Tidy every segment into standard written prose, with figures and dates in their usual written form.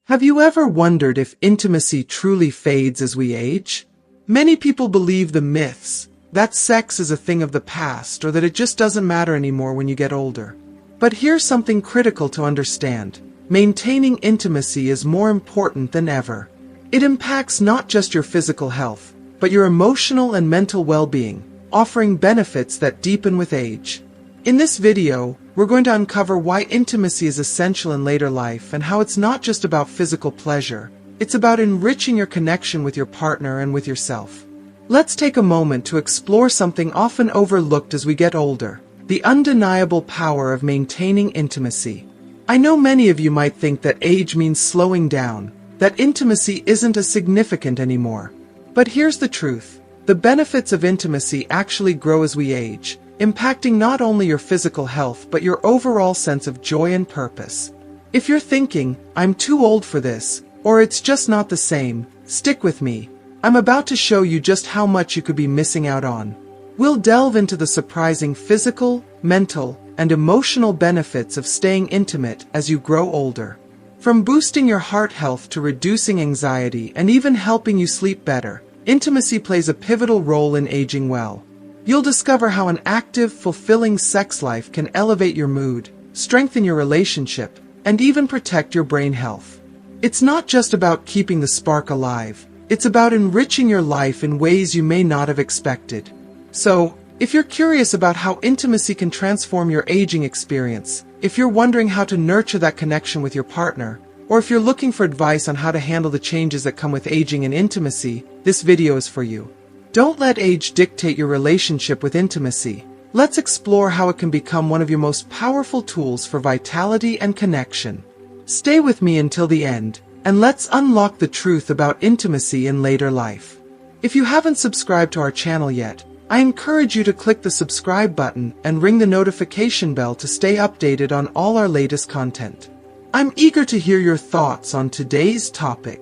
Have you ever wondered if intimacy truly fades as we age? Many people believe the myths that sex is a thing of the past or that it just doesn't matter anymore when you get older. But here's something critical to understand. Maintaining intimacy is more important than ever. It impacts not just your physical health, but your emotional and mental well-being, offering benefits that deepen with age. In this video, we're going to uncover why intimacy is essential in later life and how it's not just about physical pleasure, it's about enriching your connection with your partner and with yourself. Let's take a moment to explore something often overlooked as we get older, the undeniable power of maintaining intimacy. I know many of you might think that age means slowing down, that intimacy isn't as significant anymore. But here's the truth. The benefits of intimacy actually grow as we age, impacting not only your physical health but your overall sense of joy and purpose. If you're thinking, I'm too old for this, or it's just not the same, stick with me. I'm about to show you just how much you could be missing out on. We'll delve into the surprising physical, mental, and emotional benefits of staying intimate as you grow older. From boosting your heart health to reducing anxiety and even helping you sleep better, intimacy plays a pivotal role in aging well. You'll discover how an active, fulfilling sex life can elevate your mood, strengthen your relationship, and even protect your brain health. It's not just about keeping the spark alive, it's about enriching your life in ways you may not have expected. So, if you're curious about how intimacy can transform your aging experience, if you're wondering how to nurture that connection with your partner, or if you're looking for advice on how to handle the changes that come with aging and intimacy, this video is for you. Don't let age dictate your relationship with intimacy. Let's explore how it can become one of your most powerful tools for vitality and connection. Stay with me until the end, and let's unlock the truth about intimacy in later life. If you haven't subscribed to our channel yet, I encourage you to click the subscribe button and ring the notification bell to stay updated on all our latest content. I'm eager to hear your thoughts on today's topic.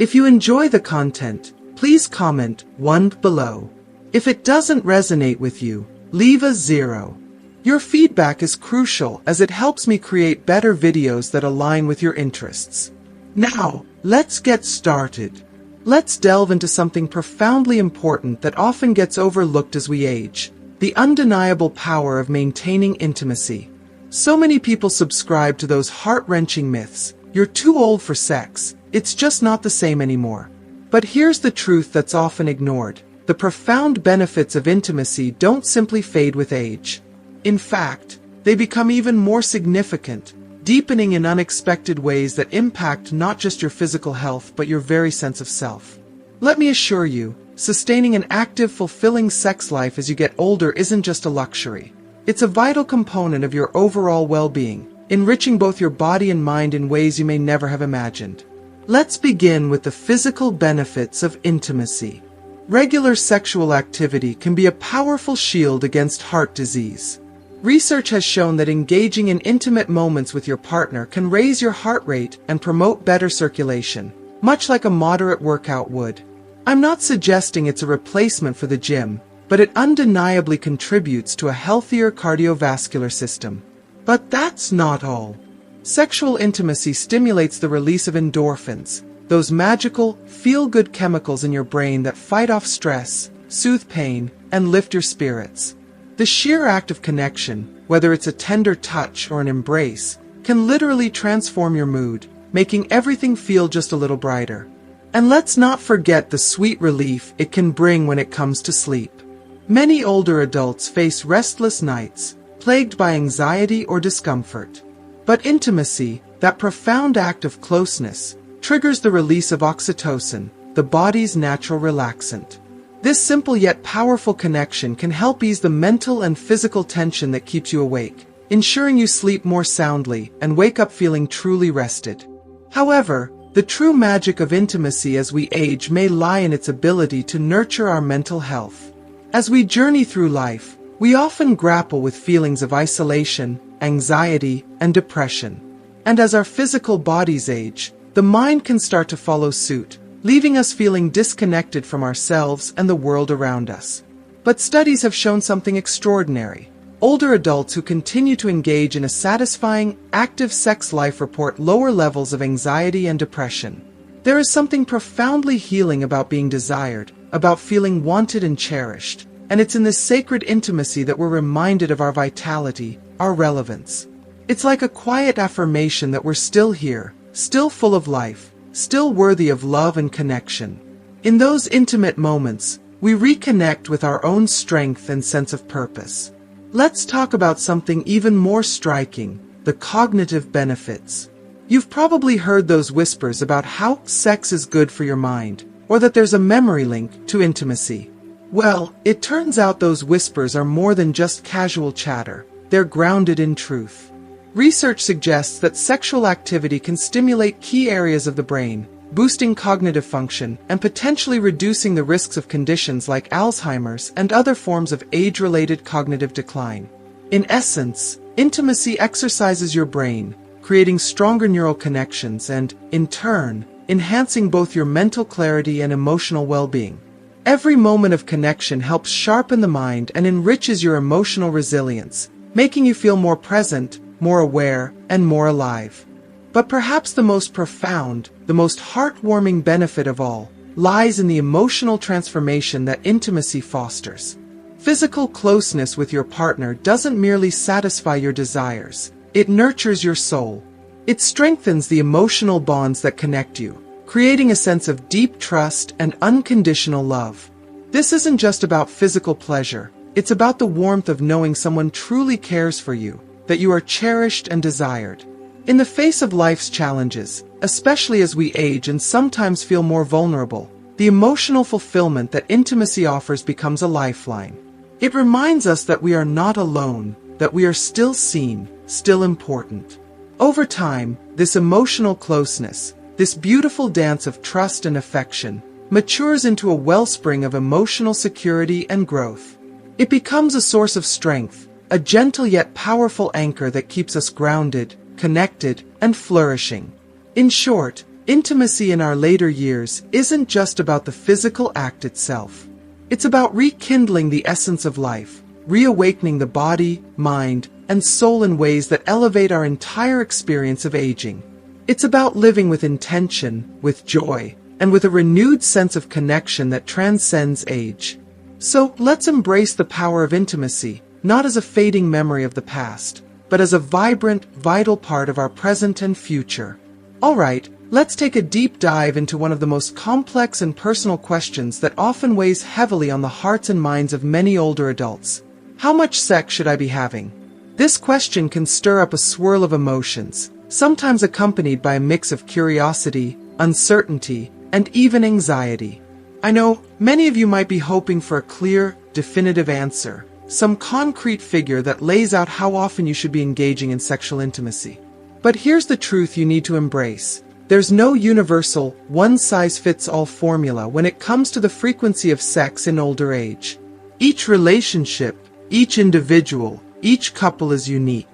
If you enjoy the content, please comment 1 below. If it doesn't resonate with you, leave a 0. Your feedback is crucial as it helps me create better videos that align with your interests. Now, let's get started. Let's delve into something profoundly important that often gets overlooked as we age, the undeniable power of maintaining intimacy. So many people subscribe to those heart-wrenching myths. You're too old for sex, it's just not the same anymore. But here's the truth that's often ignored. The profound benefits of intimacy don't simply fade with age. In fact, they become even more significant, deepening in unexpected ways that impact not just your physical health but your very sense of self. Let me assure you, sustaining an active, fulfilling sex life as you get older isn't just a luxury. It's a vital component of your overall well-being, enriching both your body and mind in ways you may never have imagined. Let's begin with the physical benefits of intimacy. Regular sexual activity can be a powerful shield against heart disease. Research has shown that engaging in intimate moments with your partner can raise your heart rate and promote better circulation, much like a moderate workout would. I'm not suggesting it's a replacement for the gym, but it undeniably contributes to a healthier cardiovascular system. But that's not all. Sexual intimacy stimulates the release of endorphins, those magical, feel-good chemicals in your brain that fight off stress, soothe pain, and lift your spirits. The sheer act of connection, whether it's a tender touch or an embrace, can literally transform your mood, making everything feel just a little brighter. And let's not forget the sweet relief it can bring when it comes to sleep. Many older adults face restless nights, plagued by anxiety or discomfort. But intimacy, that profound act of closeness, triggers the release of oxytocin, the body's natural relaxant. This simple yet powerful connection can help ease the mental and physical tension that keeps you awake, ensuring you sleep more soundly and wake up feeling truly rested. However, the true magic of intimacy as we age may lie in its ability to nurture our mental health. As we journey through life, we often grapple with feelings of isolation, anxiety, and depression. And as our physical bodies age, the mind can start to follow suit, leaving us feeling disconnected from ourselves and the world around us. But studies have shown something extraordinary. Older adults who continue to engage in a satisfying, active sex life report lower levels of anxiety and depression. There is something profoundly healing about being desired, about feeling wanted and cherished, and it's in this sacred intimacy that we're reminded of our vitality, our relevance. It's like a quiet affirmation that we're still here, still full of life, still worthy of love and connection. In those intimate moments, we reconnect with our own strength and sense of purpose. Let's talk about something even more striking, the cognitive benefits. You've probably heard those whispers about how sex is good for your mind, or that there's a memory link to intimacy. Well, it turns out those whispers are more than just casual chatter. They're grounded in truth. Research suggests that sexual activity can stimulate key areas of the brain, boosting cognitive function and potentially reducing the risks of conditions like Alzheimer's and other forms of age-related cognitive decline. In essence, intimacy exercises your brain, creating stronger neural connections and, in turn, enhancing both your mental clarity and emotional well-being. Every moment of connection helps sharpen the mind and enriches your emotional resilience, making you feel more present, more aware, and more alive. But perhaps the most profound, the most heartwarming benefit of all, lies in the emotional transformation that intimacy fosters. Physical closeness with your partner doesn't merely satisfy your desires, it nurtures your soul. It strengthens the emotional bonds that connect you, creating a sense of deep trust and unconditional love. This isn't just about physical pleasure, it's about the warmth of knowing someone truly cares for you, that you are cherished and desired. In the face of life's challenges, especially as we age and sometimes feel more vulnerable, the emotional fulfillment that intimacy offers becomes a lifeline. It reminds us that we are not alone, that we are still seen, still important. Over time, this emotional closeness, this beautiful dance of trust and affection, matures into a wellspring of emotional security and growth. It becomes a source of strength, a gentle yet powerful anchor that keeps us grounded, connected, and flourishing. In short, intimacy in our later years isn't just about the physical act itself. It's about rekindling the essence of life, reawakening the body, mind, and soul in ways that elevate our entire experience of aging. It's about living with intention, with joy, and with a renewed sense of connection that transcends age. So, let's embrace the power of intimacy, not as a fading memory of the past, but as a vibrant, vital part of our present and future. Alright, let's take a deep dive into one of the most complex and personal questions that often weighs heavily on the hearts and minds of many older adults. How much sex should I be having? This question can stir up a swirl of emotions, sometimes accompanied by a mix of curiosity, uncertainty, and even anxiety. I know, many of you might be hoping for a clear, definitive answer, some concrete figure that lays out how often you should be engaging in sexual intimacy. But here's the truth you need to embrace. There's no universal, one-size-fits-all formula when it comes to the frequency of sex in older age. Each relationship, each individual, each couple is unique.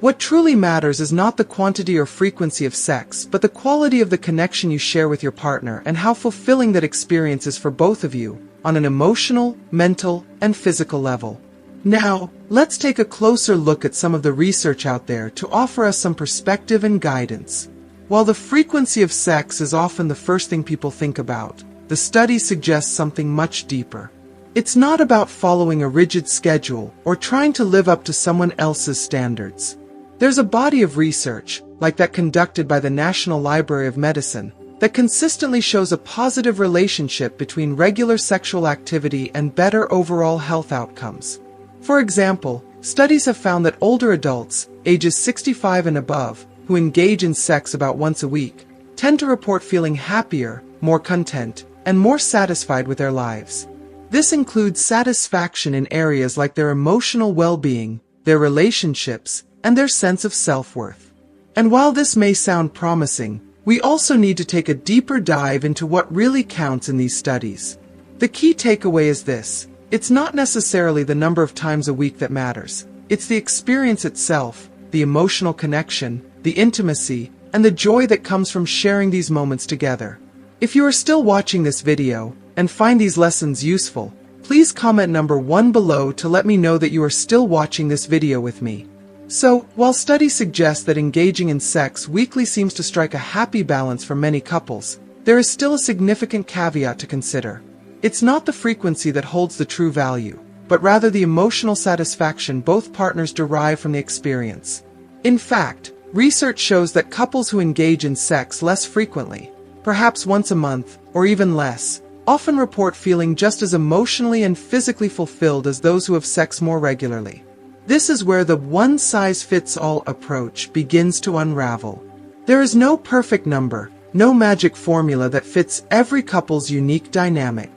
What truly matters is not the quantity or frequency of sex, but the quality of the connection you share with your partner and how fulfilling that experience is for both of you, on an emotional, mental, and physical level. Now, let's take a closer look at some of the research out there to offer us some perspective and guidance. While the frequency of sex is often the first thing people think about, the study suggests something much deeper. It's not about following a rigid schedule or trying to live up to someone else's standards. There's a body of research, like that conducted by the National Library of Medicine, that consistently shows a positive relationship between regular sexual activity and better overall health outcomes. For example, studies have found that older adults, ages 65 and above, who engage in sex about once a week, tend to report feeling happier, more content, and more satisfied with their lives. This includes satisfaction in areas like their emotional well-being, their relationships, and their sense of self-worth. And while this may sound promising, we also need to take a deeper dive into what really counts in these studies. The key takeaway is this: it's not necessarily the number of times a week that matters. It's the experience itself, the emotional connection, the intimacy, and the joy that comes from sharing these moments together. If you are still watching this video and find these lessons useful, Please comment number 1 below to let me know that you are still watching this video with me. So, while studies suggest that engaging in sex weekly seems to strike a happy balance for many couples, there is still a significant caveat to consider. It's not the frequency that holds the true value, but rather the emotional satisfaction both partners derive from the experience. In fact, research shows that couples who engage in sex less frequently, perhaps once a month, or even less, often report feeling just as emotionally and physically fulfilled as those who have sex more regularly. This is where the one-size-fits-all approach begins to unravel. There is no perfect number, no magic formula that fits every couple's unique dynamic.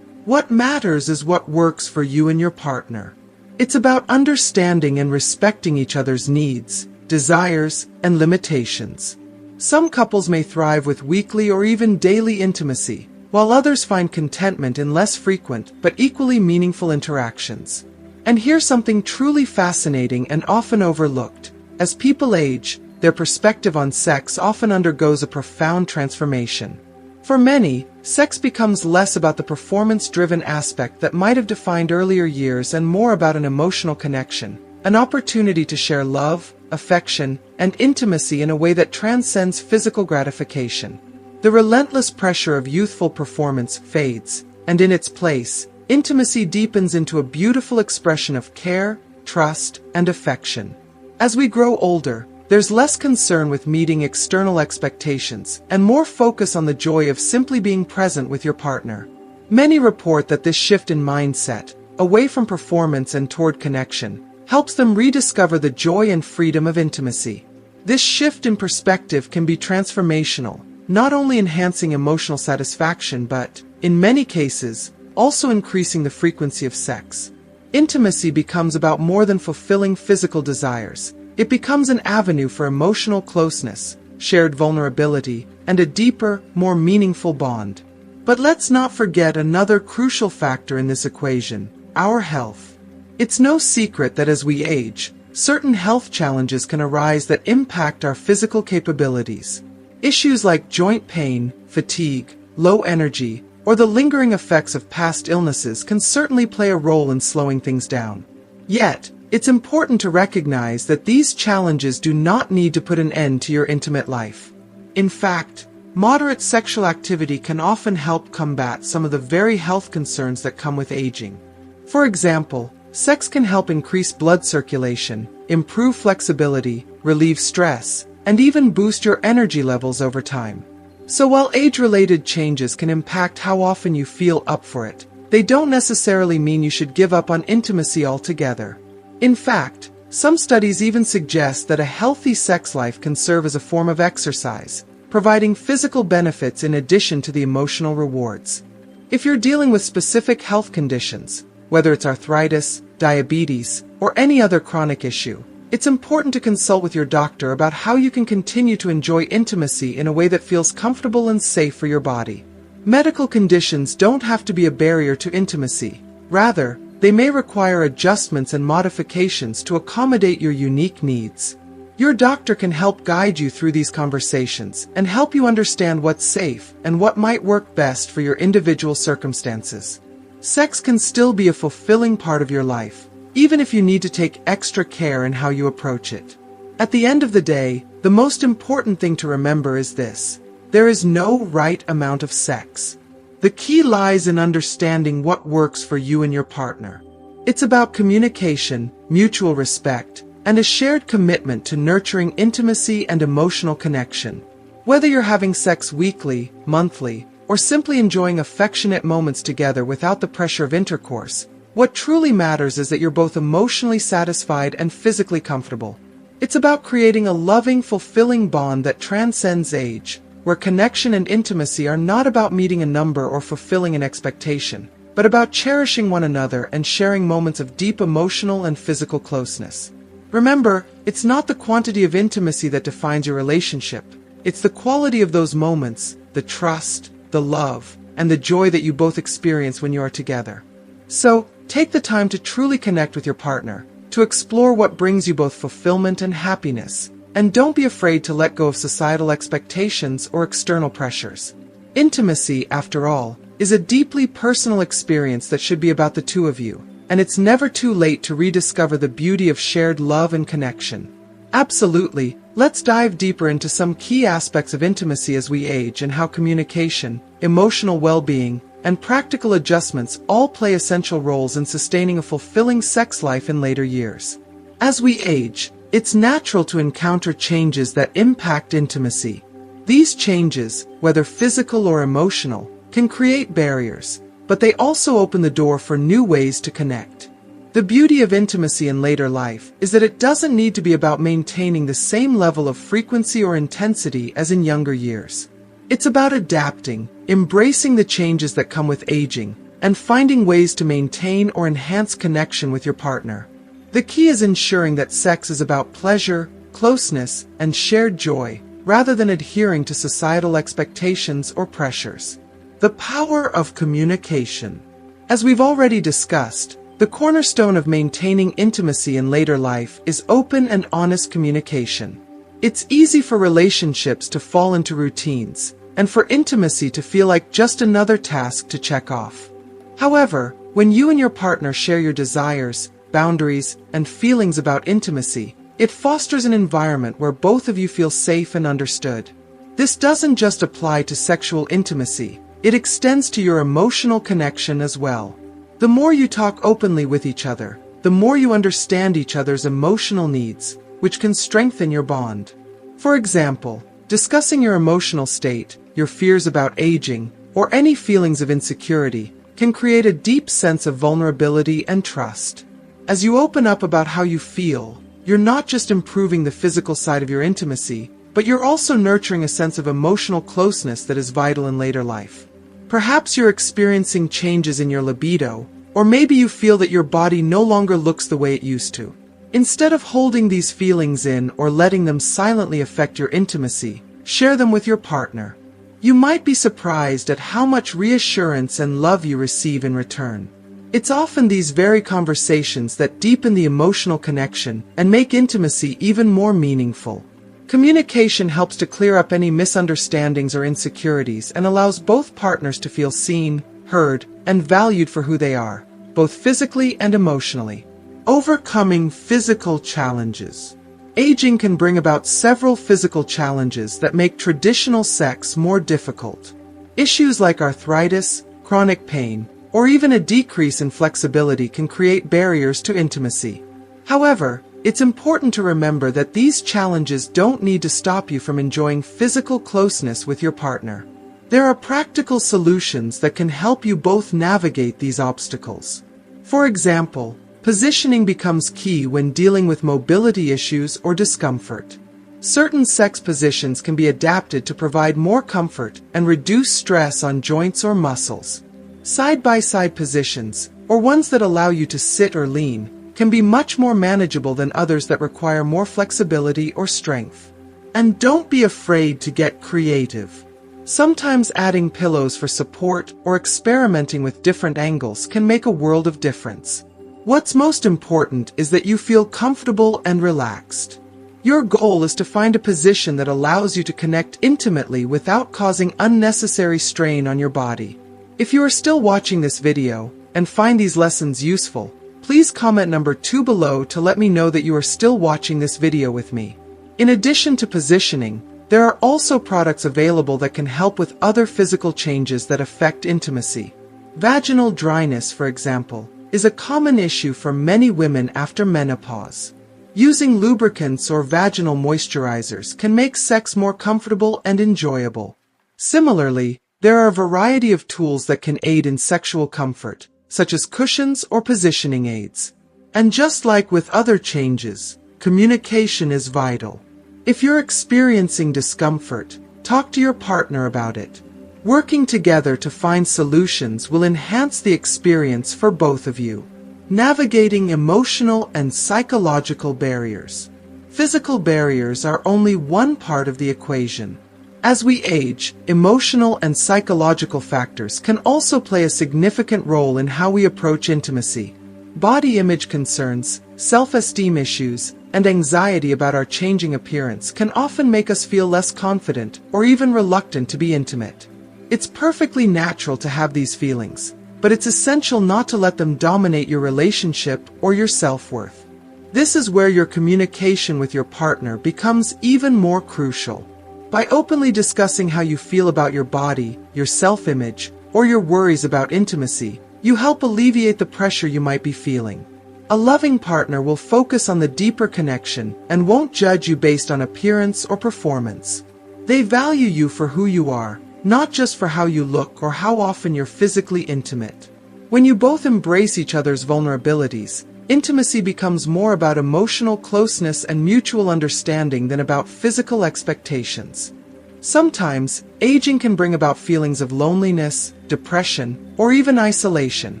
What matters is what works for you and your partner. It's about understanding and respecting each other's needs, desires, and limitations. Some couples may thrive with weekly or even daily intimacy, while others find contentment in less frequent but equally meaningful interactions. And here's something truly fascinating and often overlooked. As people age, their perspective on sex often undergoes a profound transformation. For many, sex becomes less about the performance-driven aspect that might have defined earlier years and more about an emotional connection, an opportunity to share love, affection, and intimacy in a way that transcends physical gratification. The relentless pressure of youthful performance fades, and in its place, intimacy deepens into a beautiful expression of care, trust, and affection. As we grow older, there's less concern with meeting external expectations and more focus on the joy of simply being present with your partner. Many report that this shift in mindset, away from performance and toward connection, helps them rediscover the joy and freedom of intimacy. This shift in perspective can be transformational, not only enhancing emotional satisfaction but, in many cases, also increasing the frequency of sex. Intimacy becomes about more than fulfilling physical desires. It becomes an avenue for emotional closeness, shared vulnerability, and a deeper, more meaningful bond. But let's not forget another crucial factor in this equation: our health. It's no secret that as we age, certain health challenges can arise that impact our physical capabilities. Issues like joint pain, fatigue, low energy, or the lingering effects of past illnesses can certainly play a role in slowing things down. Yet, it's important to recognize that these challenges do not need to put an end to your intimate life. In fact, moderate sexual activity can often help combat some of the very health concerns that come with aging. For example, sex can help increase blood circulation, improve flexibility, relieve stress, and even boost your energy levels over time. So while age-related changes can impact how often you feel up for it, they don't necessarily mean you should give up on intimacy altogether. In fact, some studies even suggest that a healthy sex life can serve as a form of exercise, providing physical benefits in addition to the emotional rewards. If you're dealing with specific health conditions, whether it's arthritis, diabetes, or any other chronic issue, it's important to consult with your doctor about how you can continue to enjoy intimacy in a way that feels comfortable and safe for your body. Medical conditions don't have to be a barrier to intimacy. Rather, they may require adjustments and modifications to accommodate your unique needs. Your doctor can help guide you through these conversations and help you understand what's safe and what might work best for your individual circumstances. Sex can still be a fulfilling part of your life, even if you need to take extra care in how you approach it. At the end of the day, the most important thing to remember is this: there is no right amount of sex. The key lies in understanding what works for you and your partner. It's about communication, mutual respect, and a shared commitment to nurturing intimacy and emotional connection. Whether you're having sex weekly, monthly, or simply enjoying affectionate moments together without the pressure of intercourse, what truly matters is that you're both emotionally satisfied and physically comfortable. It's about creating a loving, fulfilling bond that transcends age, where connection and intimacy are not about meeting a number or fulfilling an expectation, but about cherishing one another and sharing moments of deep emotional and physical closeness. Remember, it's not the quantity of intimacy that defines your relationship. It's the quality of those moments, the trust, the love, and the joy that you both experience when you are together. So, take the time to truly connect with your partner, to explore what brings you both fulfillment and happiness, and don't be afraid to let go of societal expectations or external pressures. Intimacy, after all, is a deeply personal experience that should be about the two of you, and it's never too late to rediscover the beauty of shared love and connection. Absolutely, let's dive deeper into some key aspects of intimacy as we age and how communication, emotional well-being, and practical adjustments all play essential roles in sustaining a fulfilling sex life in later years. As we age, it's natural to encounter changes that impact intimacy. These changes, whether physical or emotional, can create barriers, but they also open the door for new ways to connect. The beauty of intimacy in later life is that it doesn't need to be about maintaining the same level of frequency or intensity as in younger years. It's about adapting, embracing the changes that come with aging, and finding ways to maintain or enhance connection with your partner. The key is ensuring that sex is about pleasure, closeness, and shared joy, rather than adhering to societal expectations or pressures. The power of communication. As we've already discussed, the cornerstone of maintaining intimacy in later life is open and honest communication. It's easy for relationships to fall into routines, and for intimacy to feel like just another task to check off. However, when you and your partner share your desires, boundaries, and feelings about intimacy, it fosters an environment where both of you feel safe and understood. This doesn't just apply to sexual intimacy, it extends to your emotional connection as well. The more you talk openly with each other, the more you understand each other's emotional needs, which can strengthen your bond. For example, discussing your emotional state, your fears about aging, or any feelings of insecurity can create a deep sense of vulnerability and trust. As you open up about how you feel, you're not just improving the physical side of your intimacy, but you're also nurturing a sense of emotional closeness that is vital in later life. Perhaps you're experiencing changes in your libido, or maybe you feel that your body no longer looks the way it used to. Instead of holding these feelings in or letting them silently affect your intimacy, share them with your partner. You might be surprised at how much reassurance and love you receive in return. It's often these very conversations that deepen the emotional connection and make intimacy even more meaningful. Communication helps to clear up any misunderstandings or insecurities and allows both partners to feel seen, heard, and valued for who they are, both physically and emotionally. Overcoming physical challenges. Aging can bring about several physical challenges that make traditional sex more difficult. Issues like arthritis, chronic pain, or even a decrease in flexibility can create barriers to intimacy. However, it's important to remember that these challenges don't need to stop you from enjoying physical closeness with your partner. There are practical solutions that can help you both navigate these obstacles. For example, positioning becomes key when dealing with mobility issues or discomfort. Certain sex positions can be adapted to provide more comfort and reduce stress on joints or muscles. Side-by-side positions, or ones that allow you to sit or lean, can be much more manageable than others that require more flexibility or strength. And don't be afraid to get creative. Sometimes adding pillows for support or experimenting with different angles can make a world of difference. What's most important is that you feel comfortable and relaxed. Your goal is to find a position that allows you to connect intimately without causing unnecessary strain on your body. If you are still watching this video and find these lessons useful, please comment number 2 below to let me know that you are still watching this video with me. In addition to positioning, there are also products available that can help with other physical changes that affect intimacy. Vaginal dryness, for example, is a common issue for many women after menopause. Using lubricants or vaginal moisturizers can make sex more comfortable and enjoyable. Similarly, there are a variety of tools that can aid in sexual comfort, such as cushions or positioning aids. And just like with other changes, communication is vital. If you're experiencing discomfort, talk to your partner about it. Working together to find solutions will enhance the experience for both of you. Navigating emotional and psychological barriers. Physical barriers are only one part of the equation. As we age, emotional and psychological factors can also play a significant role in how we approach intimacy. Body image concerns, self-esteem issues, and anxiety about our changing appearance can often make us feel less confident or even reluctant to be intimate. It's perfectly natural to have these feelings, but it's essential not to let them dominate your relationship or your self-worth. This is where your communication with your partner becomes even more crucial. By openly discussing how you feel about your body, your self-image, or your worries about intimacy, you help alleviate the pressure you might be feeling. A loving partner will focus on the deeper connection and won't judge you based on appearance or performance. They value you for who you are, not just for how you look or how often you're physically intimate. When you both embrace each other's vulnerabilities, intimacy becomes more about emotional closeness and mutual understanding than about physical expectations. Sometimes, aging can bring about feelings of loneliness, depression, or even isolation,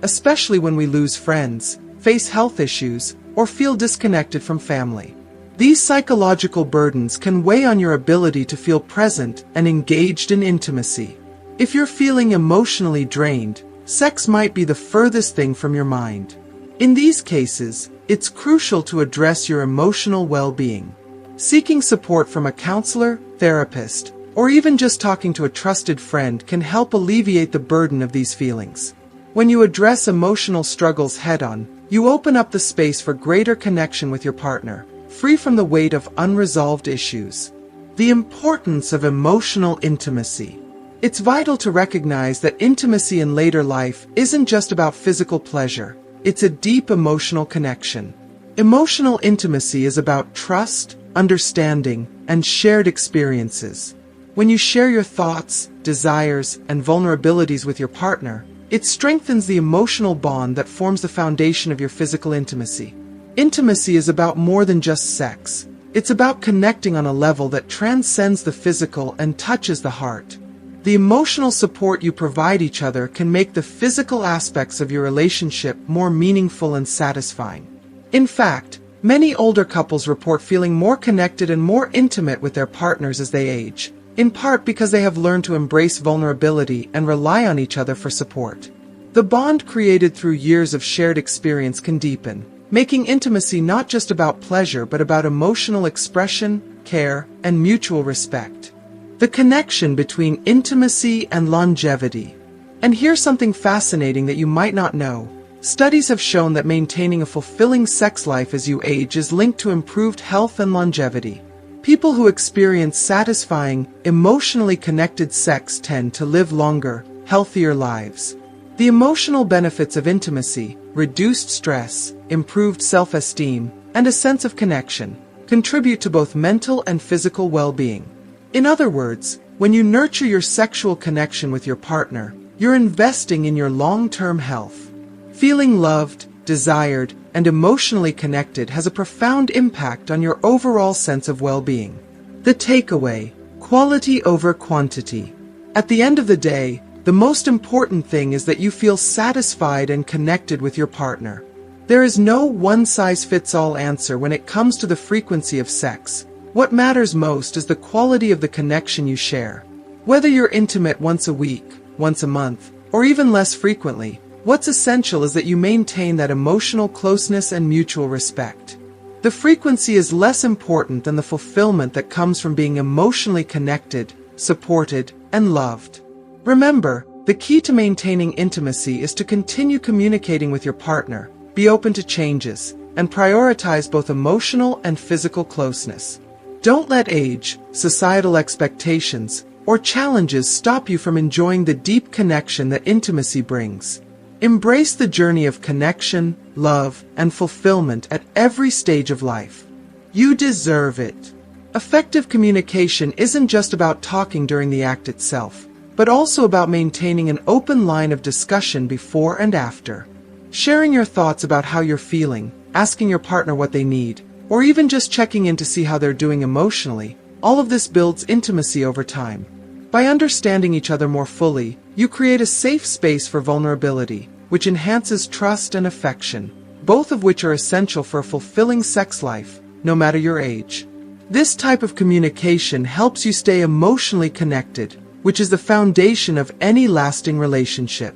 especially when we lose friends, face health issues, or feel disconnected from family. These psychological burdens can weigh on your ability to feel present and engaged in intimacy. If you're feeling emotionally drained, sex might be the furthest thing from your mind. In these cases, it's crucial to address your emotional well-being. Seeking support from a counselor, therapist, or even just talking to a trusted friend can help alleviate the burden of these feelings. When you address emotional struggles head-on, you open up the space for greater connection with your partner, free from the weight of unresolved issues. The importance of emotional intimacy. It's vital to recognize that intimacy in later life isn't just about physical pleasure, it's a deep emotional connection. Emotional intimacy is about trust, understanding, and shared experiences. When you share your thoughts, desires, and vulnerabilities with your partner, it strengthens the emotional bond that forms the foundation of your physical intimacy. Intimacy is about more than just sex. It's about connecting on a level that transcends the physical and touches the heart. The emotional support you provide each other can make the physical aspects of your relationship more meaningful and satisfying. In fact, many older couples report feeling more connected and more intimate with their partners as they age, in part because they have learned to embrace vulnerability and rely on each other for support. The bond created through years of shared experience can deepen, making intimacy not just about pleasure but about emotional expression, care, and mutual respect. The connection between intimacy and longevity. And here's something fascinating that you might not know. Studies have shown that maintaining a fulfilling sex life as you age is linked to improved health and longevity. People who experience satisfying, emotionally connected sex tend to live longer, healthier lives. The emotional benefits of intimacy, reduced stress, improved self-esteem, and a sense of connection, contribute to both mental and physical well-being. In other words, when you nurture your sexual connection with your partner, you're investing in your long-term health. Feeling loved, desired, and emotionally connected has a profound impact on your overall sense of well-being. The takeaway: quality over quantity. At the end of the day, the most important thing is that you feel satisfied and connected with your partner. There is no one-size-fits-all answer when it comes to the frequency of sex. What matters most is the quality of the connection you share. Whether you're intimate once a week, once a month, or even less frequently, what's essential is that you maintain that emotional closeness and mutual respect. The frequency is less important than the fulfillment that comes from being emotionally connected, supported, and loved. Remember, the key to maintaining intimacy is to continue communicating with your partner, be open to changes, and prioritize both emotional and physical closeness. Don't let age, societal expectations, or challenges stop you from enjoying the deep connection that intimacy brings. Embrace the journey of connection, love, and fulfillment at every stage of life. You deserve it. Effective communication isn't just about talking during the act itself, but also about maintaining an open line of discussion before and after. Sharing your thoughts about how you're feeling, asking your partner what they need, or even just checking in to see how they're doing emotionally, all of this builds intimacy over time. By understanding each other more fully, you create a safe space for vulnerability, which enhances trust and affection, both of which are essential for a fulfilling sex life, no matter your age. This type of communication helps you stay emotionally connected, which is the foundation of any lasting relationship.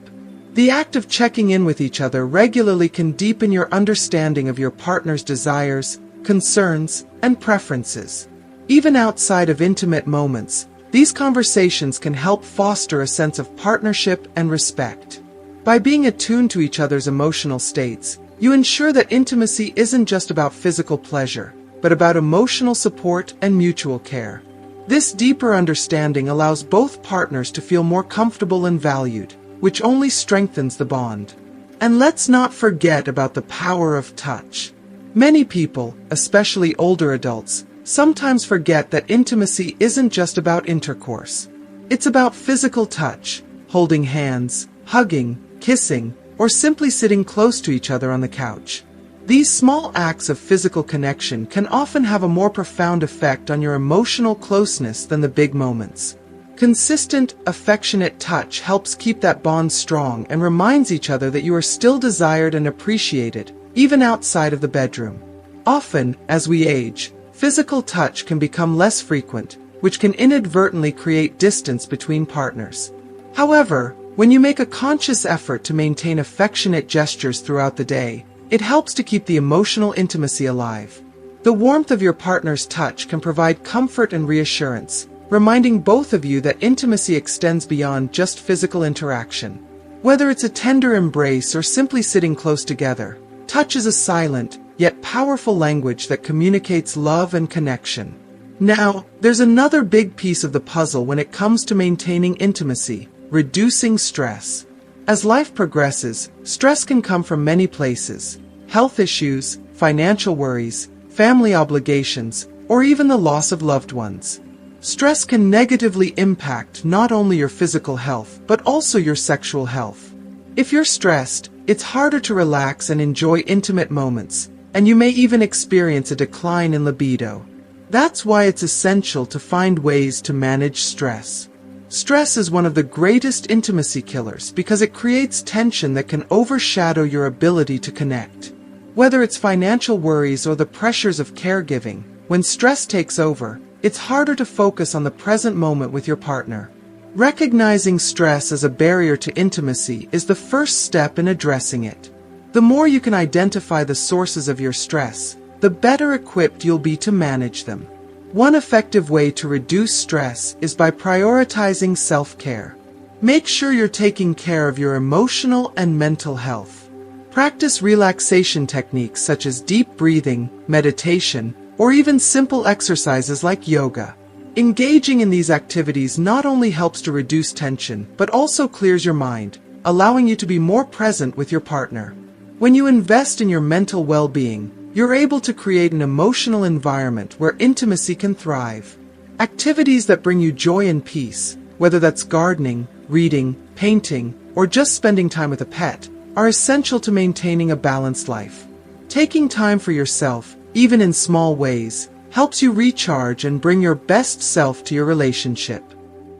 The act of checking in with each other regularly can deepen your understanding of your partner's desires, concerns, and preferences. Even outside of intimate moments, These conversations can help foster a sense of partnership and respect. By being attuned to each other's emotional states, you ensure that intimacy isn't just about physical pleasure, but about emotional support and mutual care. This deeper understanding allows both partners to feel more comfortable and valued, which only strengthens the bond. And let's not forget about the power of touch. Many people, especially older adults, sometimes forget that intimacy isn't just about intercourse. It's about physical touch, holding hands, hugging, kissing, or simply sitting close to each other on the couch. These small acts of physical connection can often have a more profound effect on your emotional closeness than the big moments. Consistent, affectionate touch helps keep that bond strong and reminds each other that you are still desired and appreciated, even outside of the bedroom. Often, as we age, physical touch can become less frequent, which can inadvertently create distance between partners. However, when you make a conscious effort to maintain affectionate gestures throughout the day, it helps to keep the emotional intimacy alive. The warmth of your partner's touch can provide comfort and reassurance, reminding both of you that intimacy extends beyond just physical interaction. Whether it's a tender embrace or simply sitting close together, touch is a silent, yet powerful language that communicates love and connection. Now, there's another big piece of the puzzle when it comes to maintaining intimacy: reducing stress. As life progresses, stress can come from many places: health issues, financial worries, family obligations, or even the loss of loved ones. Stress can negatively impact not only your physical health, but also your sexual health. If you're stressed, it's harder to relax and enjoy intimate moments, and you may even experience a decline in libido. That's why it's essential to find ways to manage stress. Stress is one of the greatest intimacy killers because it creates tension that can overshadow your ability to connect. Whether it's financial worries or the pressures of caregiving, when stress takes over, it's harder to focus on the present moment with your partner. Recognizing stress as a barrier to intimacy is the first step in addressing it. The more you can identify the sources of your stress, the better equipped you'll be to manage them. One effective way to reduce stress is by prioritizing self-care. Make sure you're taking care of your emotional and mental health. Practice relaxation techniques such as deep breathing, meditation, or even simple exercises like yoga. Engaging in these activities not only helps to reduce tension, but also clears your mind, allowing you to be more present with your partner. When you invest in your mental well-being, you're able to create an emotional environment where intimacy can thrive. Activities that bring you joy and peace, whether that's gardening, reading, painting, or just spending time with a pet, are essential to maintaining a balanced life. Taking time for yourself, even in small ways, helps you recharge and bring your best self to your relationship.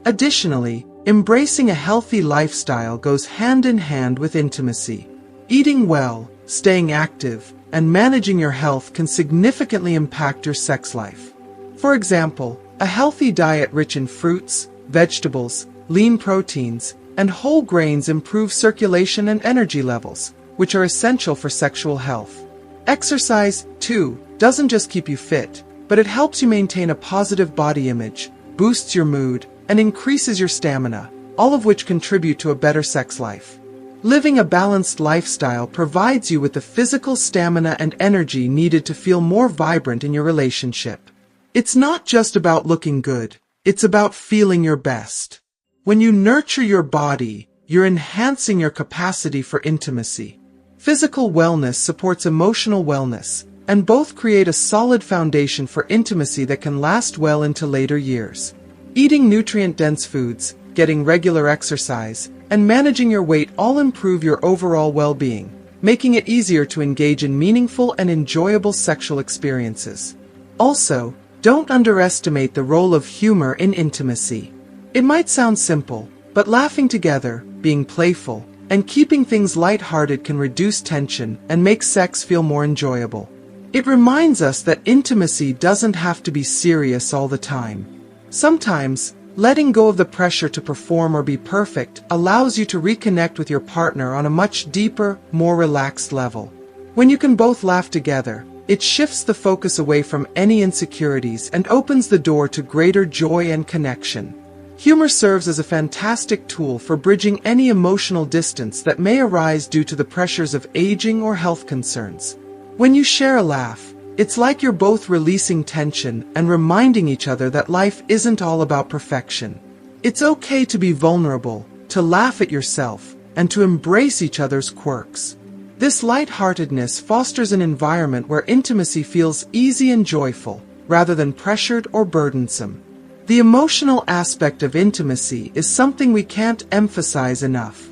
Additionally, embracing a healthy lifestyle goes hand in hand with intimacy. Eating well, staying active, and managing your health can significantly impact your sex life. For example, a healthy diet rich in fruits, vegetables, lean proteins, and whole grains improves circulation and energy levels, which are essential for sexual health. Exercise, too, doesn't just keep you fit, but it helps you maintain a positive body image, boosts your mood, and increases your stamina, all of which contribute to a better sex life. Living a balanced lifestyle provides you with the physical stamina and energy needed to feel more vibrant in your relationship. It's not just about looking good, it's about feeling your best. When you nurture your body, you're enhancing your capacity for intimacy. Physical wellness supports emotional wellness, and both create a solid foundation for intimacy that can last well into later years. Eating nutrient-dense foods, getting regular exercise, and managing your weight all improve your overall well-being, making it easier to engage in meaningful and enjoyable sexual experiences. Also, don't underestimate the role of humor in intimacy. It might sound simple, but laughing together, being playful, and keeping things lighthearted can reduce tension and make sex feel more enjoyable. It reminds us that intimacy doesn't have to be serious all the time. Sometimes, letting go of the pressure to perform or be perfect allows you to reconnect with your partner on a much deeper, more relaxed level. When you can both laugh together, it shifts the focus away from any insecurities and opens the door to greater joy and connection. Humor serves as a fantastic tool for bridging any emotional distance that may arise due to the pressures of aging or health concerns. When you share a laugh, it's like you're both releasing tension and reminding each other that life isn't all about perfection. It's okay to be vulnerable, to laugh at yourself, and to embrace each other's quirks. This lightheartedness fosters an environment where intimacy feels easy and joyful, rather than pressured or burdensome. The emotional aspect of intimacy is something we can't emphasize enough.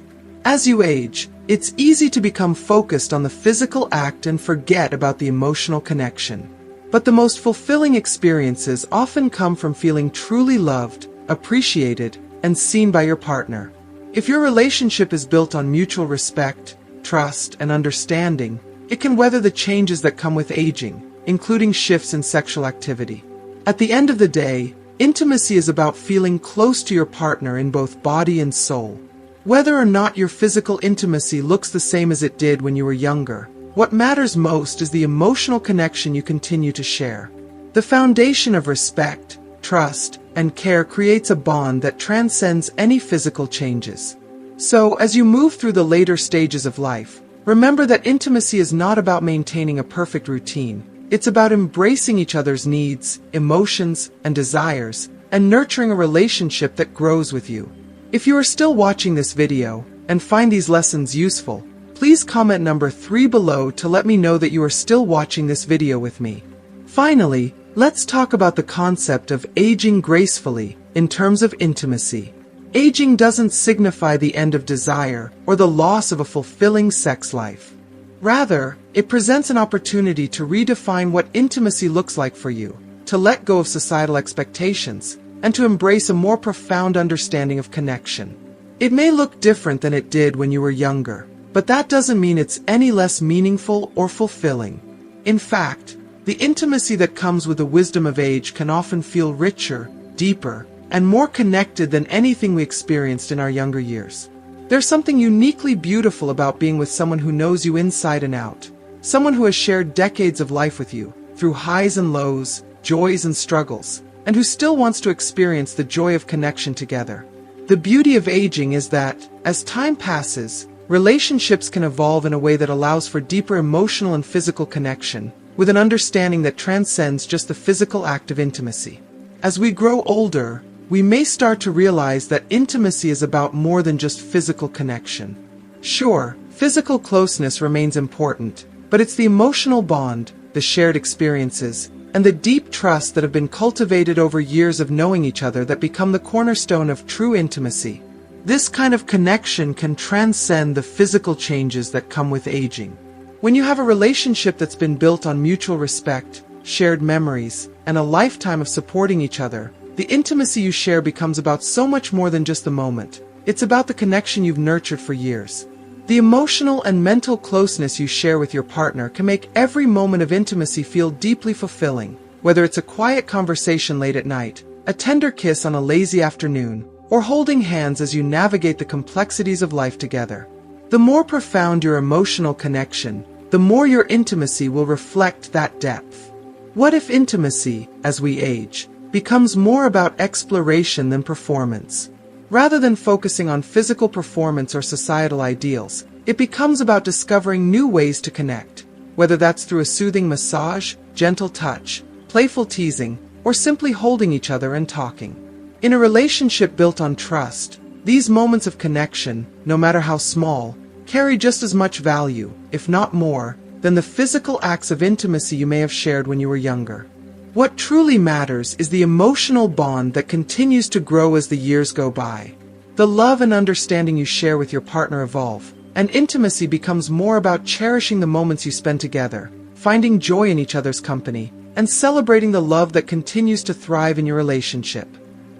As you age, it's easy to become focused on the physical act and forget about the emotional connection. But the most fulfilling experiences often come from feeling truly loved, appreciated, and seen by your partner. If your relationship is built on mutual respect, trust, and understanding, it can weather the changes that come with aging, including shifts in sexual activity. At the end of the day, intimacy is about feeling close to your partner in both body and soul. Whether or not your physical intimacy looks the same as it did when you were younger, what matters most is the emotional connection you continue to share. The foundation of respect, trust, and care creates a bond that transcends any physical changes. So, as you move through the later stages of life, remember that intimacy is not about maintaining a perfect routine. It's about embracing each other's needs, emotions, and desires, and nurturing a relationship that grows with you. If you are still watching this video, and find these lessons useful, please comment number 3 below to let me know that you are still watching this video with me. Finally, let's talk about the concept of aging gracefully in terms of intimacy. Aging doesn't signify the end of desire or the loss of a fulfilling sex life. Rather, it presents an opportunity to redefine what intimacy looks like for you, to let go of societal expectations, and to embrace a more profound understanding of connection. It may look different than it did when you were younger, but that doesn't mean it's any less meaningful or fulfilling. In fact, the intimacy that comes with the wisdom of age can often feel richer, deeper, and more connected than anything we experienced in our younger years. There's something uniquely beautiful about being with someone who knows you inside and out, someone who has shared decades of life with you, through highs and lows, joys and struggles, and who still wants to experience the joy of connection together. The beauty of aging is that, as time passes, relationships can evolve in a way that allows for deeper emotional and physical connection, with an understanding that transcends just the physical act of intimacy. As we grow older, we may start to realize that intimacy is about more than just physical connection. Sure, physical closeness remains important, but it's the emotional bond, the shared experiences, and the deep trust that have been cultivated over years of knowing each other that become the cornerstone of true intimacy. This kind of connection can transcend the physical changes that come with aging. When you have a relationship that's been built on mutual respect, shared memories, and a lifetime of supporting each other, the intimacy you share becomes about so much more than just the moment. It's about the connection you've nurtured for years. The emotional and mental closeness you share with your partner can make every moment of intimacy feel deeply fulfilling, whether it's a quiet conversation late at night, a tender kiss on a lazy afternoon, or holding hands as you navigate the complexities of life together. The more profound your emotional connection, the more your intimacy will reflect that depth. What if intimacy, as we age, becomes more about exploration than performance? Rather than focusing on physical performance or societal ideals, it becomes about discovering new ways to connect, whether that's through a soothing massage, gentle touch, playful teasing, or simply holding each other and talking. In a relationship built on trust, these moments of connection, no matter how small, carry just as much value, if not more, than the physical acts of intimacy you may have shared when you were younger. What truly matters is the emotional bond that continues to grow as the years go by. The love and understanding you share with your partner evolve, and intimacy becomes more about cherishing the moments you spend together, finding joy in each other's company, and celebrating the love that continues to thrive in your relationship.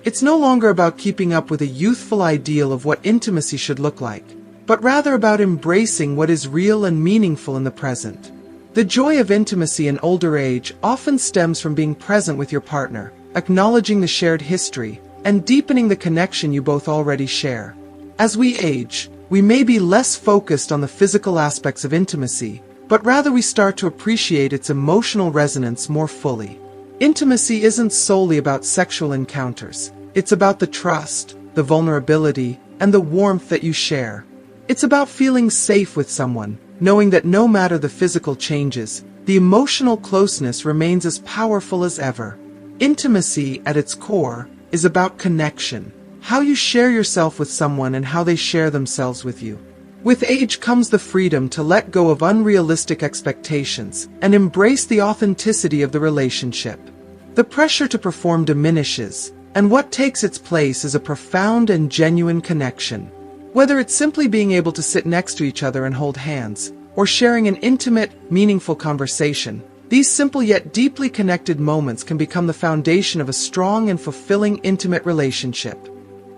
It's no longer about keeping up with a youthful ideal of what intimacy should look like, but rather about embracing what is real and meaningful in the present. The joy of intimacy in older age often stems from being present with your partner, acknowledging the shared history, and deepening the connection you both already share. As we age, we may be less focused on the physical aspects of intimacy, but rather we start to appreciate its emotional resonance more fully. Intimacy isn't solely about sexual encounters. It's about the trust, the vulnerability, and the warmth that you share. It's about feeling safe with someone, knowing that no matter the physical changes, the emotional closeness remains as powerful as ever. Intimacy, at its core, is about connection, how you share yourself with someone and how they share themselves with you. With age comes the freedom to let go of unrealistic expectations and embrace the authenticity of the relationship. The pressure to perform diminishes, and what takes its place is a profound and genuine connection. Whether it's simply being able to sit next to each other and hold hands, or sharing an intimate, meaningful conversation, these simple yet deeply connected moments can become the foundation of a strong and fulfilling intimate relationship.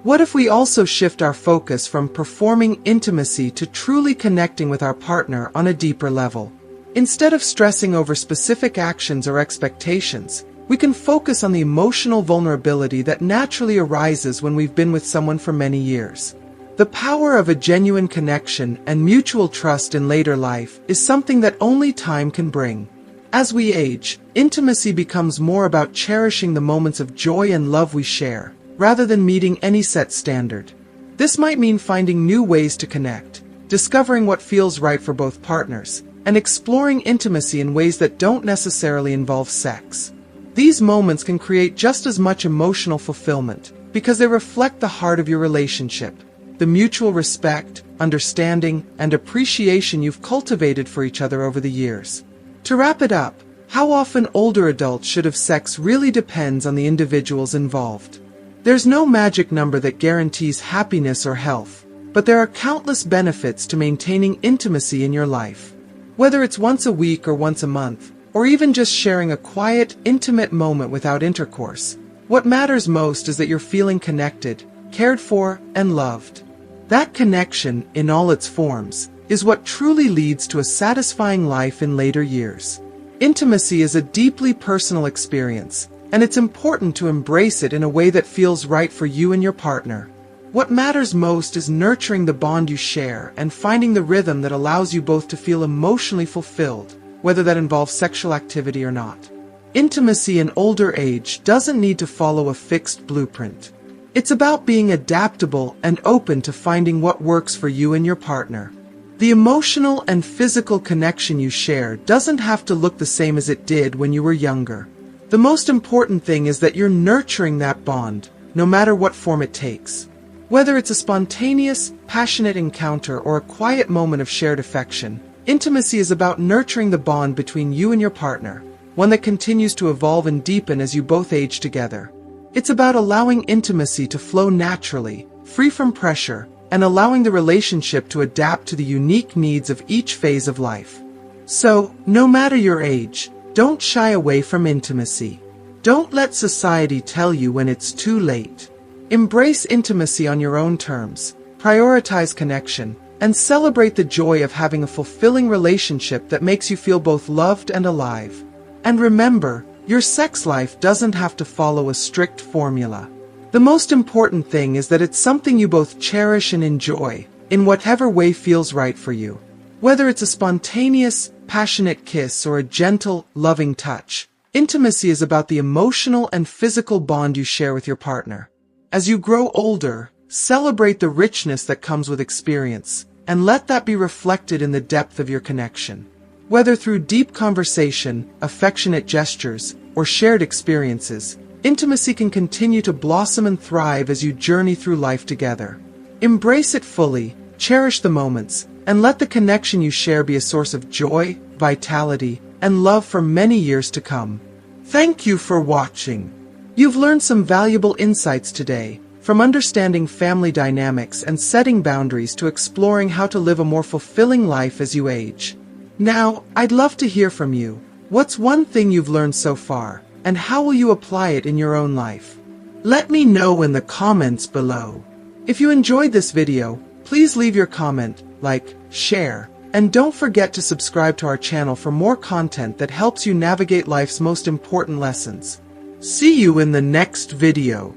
What if we also shift our focus from performing intimacy to truly connecting with our partner on a deeper level? Instead of stressing over specific actions or expectations, we can focus on the emotional vulnerability that naturally arises when we've been with someone for many years. The power of a genuine connection and mutual trust in later life is something that only time can bring. As we age, intimacy becomes more about cherishing the moments of joy and love we share, rather than meeting any set standard. This might mean finding new ways to connect, discovering what feels right for both partners, and exploring intimacy in ways that don't necessarily involve sex. These moments can create just as much emotional fulfillment, because they reflect the heart of your relationship, the mutual respect, understanding, and appreciation you've cultivated for each other over the years. To wrap it up, how often older adults should have sex really depends on the individuals involved. There's no magic number that guarantees happiness or health, but there are countless benefits to maintaining intimacy in your life. Whether it's once a week or once a month, or even just sharing a quiet, intimate moment without intercourse, what matters most is that you're feeling connected, cared for, and loved. That connection, in all its forms, is what truly leads to a satisfying life in later years. Intimacy is a deeply personal experience, and it's important to embrace it in a way that feels right for you and your partner. What matters most is nurturing the bond you share and finding the rhythm that allows you both to feel emotionally fulfilled, whether that involves sexual activity or not. Intimacy in older age doesn't need to follow a fixed blueprint. It's about being adaptable and open to finding what works for you and your partner. The emotional and physical connection you share doesn't have to look the same as it did when you were younger. The most important thing is that you're nurturing that bond, no matter what form it takes. Whether it's a spontaneous, passionate encounter or a quiet moment of shared affection, intimacy is about nurturing the bond between you and your partner, one that continues to evolve and deepen as you both age together. It's about allowing intimacy to flow naturally, free from pressure, and allowing the relationship to adapt to the unique needs of each phase of life. So, no matter your age, don't shy away from intimacy. Don't let society tell you when it's too late. Embrace intimacy on your own terms, prioritize connection, and celebrate the joy of having a fulfilling relationship that makes you feel both loved and alive. And remember, your sex life doesn't have to follow a strict formula. The most important thing is that it's something you both cherish and enjoy, in whatever way feels right for you. Whether it's a spontaneous, passionate kiss or a gentle, loving touch, intimacy is about the emotional and physical bond you share with your partner. As you grow older, celebrate the richness that comes with experience, and let that be reflected in the depth of your connection. Whether through deep conversation, affectionate gestures, or shared experiences, intimacy can continue to blossom and thrive as you journey through life together. Embrace it fully, cherish the moments, and let the connection you share be a source of joy, vitality, and love for many years to come. Thank you for watching. You've learned some valuable insights today, from understanding family dynamics and setting boundaries to exploring how to live a more fulfilling life as you age. Now, I'd love to hear from you. What's one thing you've learned so far, and how will you apply it in your own life? Let me know in the comments below. If you enjoyed this video, please leave your comment, like, share, and don't forget to subscribe to our channel for more content that helps you navigate life's most important lessons. See you in the next video.